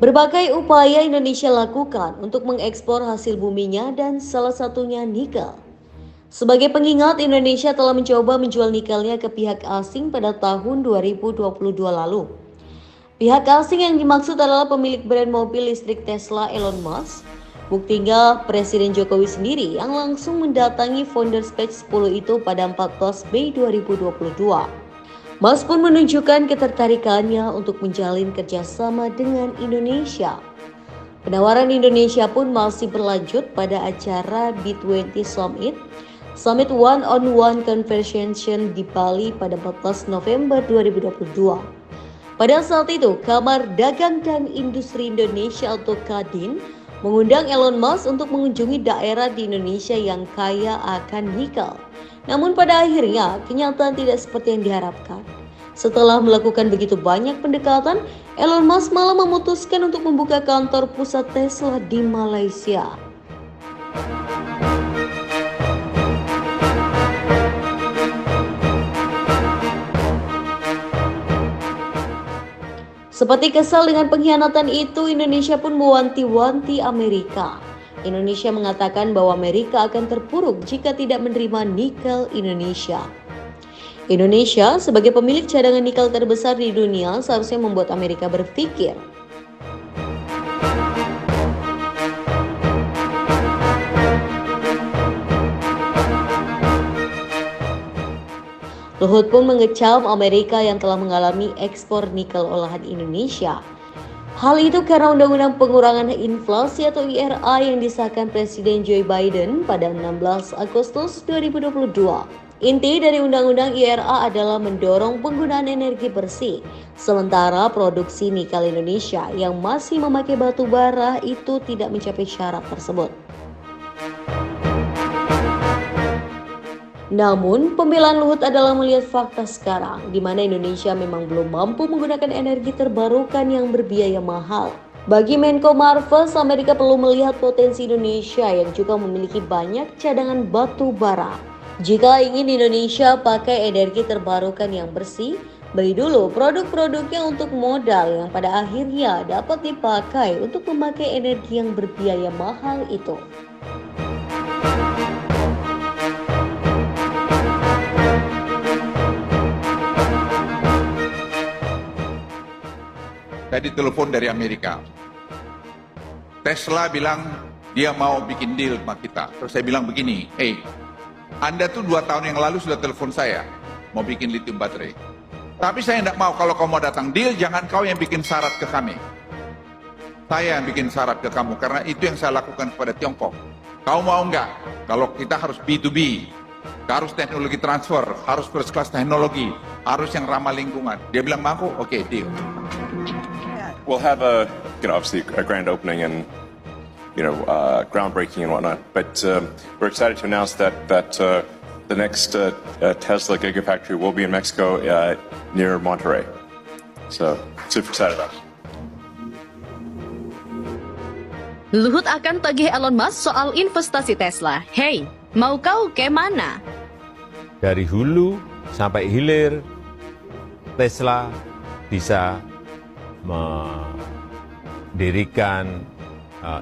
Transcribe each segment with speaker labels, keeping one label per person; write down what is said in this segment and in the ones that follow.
Speaker 1: Berbagai upaya Indonesia lakukan untuk mengekspor hasil buminya dan salah satunya nikel. Sebagai pengingat, Indonesia telah mencoba menjual nikelnya ke pihak asing pada tahun 2022 lalu. Pihak asing yang dimaksud adalah pemilik brand mobil listrik Tesla Elon Musk. Buktinya Presiden Jokowi sendiri yang langsung mendatangi Founders Page 10 itu pada 14 Mei 2022. Musk pun menunjukkan ketertarikannya untuk menjalin kerjasama dengan Indonesia. Penawaran Indonesia pun masih berlanjut pada acara B20 Summit One-on-One Conversation di Bali pada 14 November 2022. Pada saat itu, Kamar Dagang dan Industri Indonesia atau Kadin mengundang Elon Musk untuk mengunjungi daerah di Indonesia yang kaya akan nikel. Namun pada akhirnya, kenyataan tidak seperti yang diharapkan. Setelah melakukan begitu banyak pendekatan, Elon Musk malah memutuskan untuk membuka kantor pusat Tesla di Malaysia. Seperti kesal dengan pengkhianatan itu, Indonesia pun mewanti-wanti Amerika. Indonesia mengatakan bahwa Amerika akan terpuruk jika tidak menerima nikel Indonesia. Indonesia sebagai pemilik cadangan nikel terbesar di dunia seharusnya membuat Amerika berpikir. Luhut pun mengecam Amerika yang telah mengalami ekspor nikel olahan Indonesia. Hal itu karena Undang-Undang Pengurangan Inflasi atau IRA yang disahkan Presiden Joe Biden pada 16 Agustus 2022. Inti dari Undang-Undang IRA adalah mendorong penggunaan energi bersih, sementara produksi nikel Indonesia yang masih memakai batu bara itu tidak mencapai syarat tersebut. Namun, pembelaan Luhut adalah melihat fakta sekarang, di mana Indonesia memang belum mampu menggunakan energi terbarukan yang berbiaya mahal. Bagi Menko Marves, Amerika perlu melihat potensi Indonesia yang juga memiliki banyak cadangan batu bara. Jika ingin Indonesia pakai energi terbarukan yang bersih, beli dulu produk-produknya untuk modal yang pada akhirnya dapat dipakai untuk memakai energi yang berbiaya mahal itu.
Speaker 2: Tadi telepon dari Amerika. Tesla bilang dia mau bikin deal sama kita. Terus saya bilang begini, Anda tuh 2 tahun yang lalu sudah telepon saya, mau bikin lithium baterai. Tapi saya tidak mau, kalau kau mau datang deal, jangan kau yang bikin syarat ke kami. Saya yang bikin syarat ke kamu, karena itu yang saya lakukan kepada Tiongkok. Kau mau enggak? Kalau kita harus B2B, harus teknologi transfer, harus first class teknologi, harus yang ramah lingkungan. Dia bilang mau, oke, deal.
Speaker 3: We'll have obviously a grand opening and groundbreaking and whatnot. But we're excited to announce that the next Tesla Gigafactory will be in Mexico near Monterrey. So super excited about it.
Speaker 4: Luhut akan tagih Elon Musk soal investasi Tesla. Hey, mau kau ke mana?
Speaker 5: Dari hulu sampai hilir, Tesla bisa mendirikan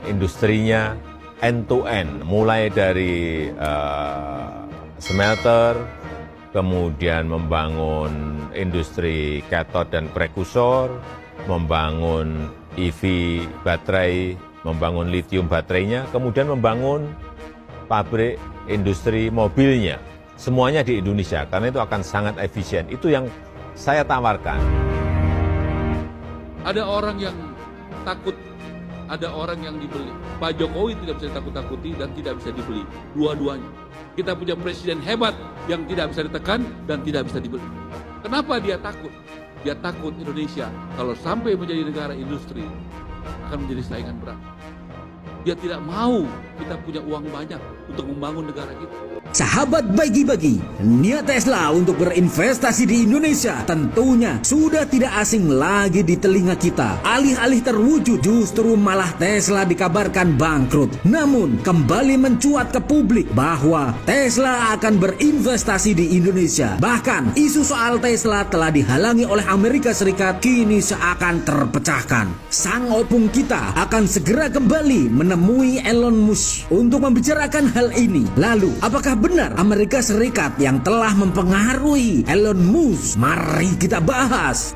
Speaker 5: industrinya end to end, mulai dari smelter, kemudian membangun industri kathode dan prekursor, membangun EV baterai, membangun lithium baterainya, kemudian membangun pabrik industri mobilnya. Semuanya di Indonesia, karena itu akan sangat efisien. Itu yang saya tawarkan.
Speaker 6: Ada orang yang takut, ada orang yang dibeli. Pak Jokowi tidak bisa ditakut-takuti dan tidak bisa dibeli. Dua-duanya. Kita punya presiden hebat yang tidak bisa ditekan dan tidak bisa dibeli. Kenapa dia takut? Dia takut Indonesia kalau sampai menjadi negara industri akan menjadi saingan berat. Dia tidak mau kita punya uang banyak untuk membangun negara kita.
Speaker 7: Sahabat bagi-bagi, niat Tesla untuk berinvestasi di Indonesia tentunya sudah tidak asing lagi di telinga kita. Alih-alih terwujud, justru malah Tesla dikabarkan bangkrut. Namun, kembali mencuat ke publik bahwa Tesla akan berinvestasi di Indonesia. Bahkan, isu soal Tesla telah dihalangi oleh Amerika Serikat kini seakan terpecahkan. Sang opung kita akan segera kembali menemui Elon Musk untuk membicarakan hal ini. Lalu, apakah benar Amerika Serikat yang telah mempengaruhi Elon Musk? Mari kita bahas.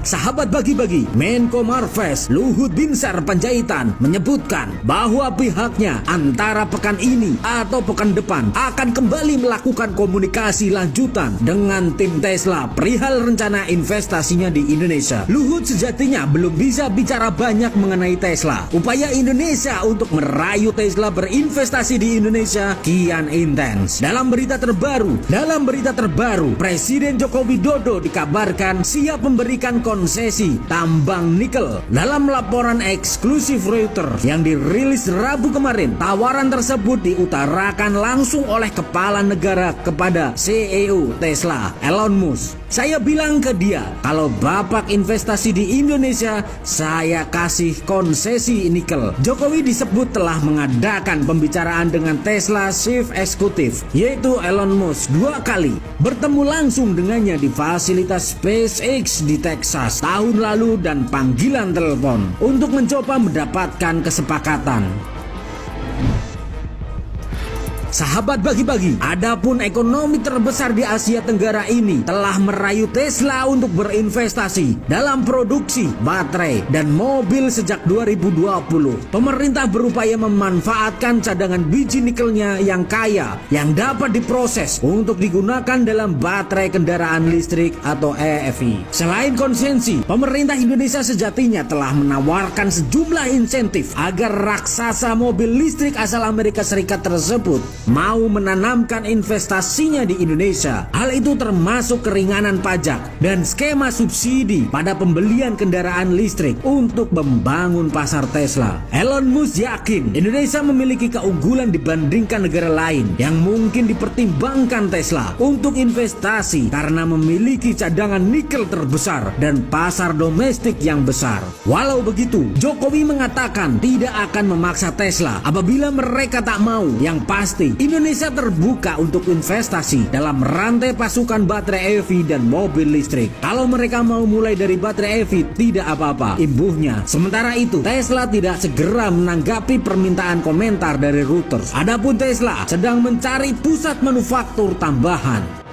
Speaker 7: Sahabat bagi-bagi, Menko Marves Luhut Binsar Panjaitan menyebutkan bahwa pihaknya antara pekan ini atau pekan depan akan kembali melakukan komunikasi lanjutan dengan tim Tesla perihal rencana investasinya di Indonesia. Luhut sejatinya belum bisa bicara banyak mengenai Tesla. Upaya Indonesia untuk merayu Tesla berinvestasi di Indonesia kian intens. Dalam berita terbaru, Presiden Joko Widodo dikabarkan siap memberikan konsesi tambang nikel. Dalam laporan eksklusif Reuters yang dirilis Rabu kemarin, tawaran tersebut diutarakan langsung oleh kepala negara kepada CEO Tesla, Elon Musk. Saya bilang ke dia, kalau Bapak investasi di Indonesia, saya kasih konsesi nikel. Jokowi disebut telah mengadakan pembicaraan dengan Tesla Chief Executive, yaitu Elon Musk 2 kali. Bertemu langsung dengannya di fasilitas SpaceX di Texas tahun lalu dan panggilan telepon untuk mencoba mendapatkan kesepakatan. Sahabat bagi-bagi, adapun ekonomi terbesar di Asia Tenggara ini telah merayu Tesla untuk berinvestasi dalam produksi baterai dan mobil sejak 2020. Pemerintah berupaya memanfaatkan cadangan biji nikelnya yang kaya yang dapat diproses untuk digunakan dalam baterai kendaraan listrik atau EV. Selain konsesi, pemerintah Indonesia sejatinya telah menawarkan sejumlah insentif agar raksasa mobil listrik asal Amerika Serikat tersebut mau menanamkan investasinya di Indonesia. Hal itu termasuk keringanan pajak dan skema subsidi pada pembelian kendaraan listrik untuk membangun pasar Tesla. Elon Musk yakin Indonesia memiliki keunggulan dibandingkan negara lain yang mungkin dipertimbangkan Tesla untuk investasi karena memiliki cadangan nikel terbesar dan pasar domestik yang besar. Walau begitu, Jokowi mengatakan tidak akan memaksa Tesla apabila mereka tak mau. Yang pasti, Indonesia terbuka untuk investasi dalam rantai pasukan baterai EV dan mobil listrik. Kalau mereka mau mulai dari baterai EV, tidak apa-apa, imbuhnya. Sementara itu, Tesla tidak segera menanggapi permintaan komentar dari Reuters. Adapun Tesla sedang mencari pusat manufaktur tambahan.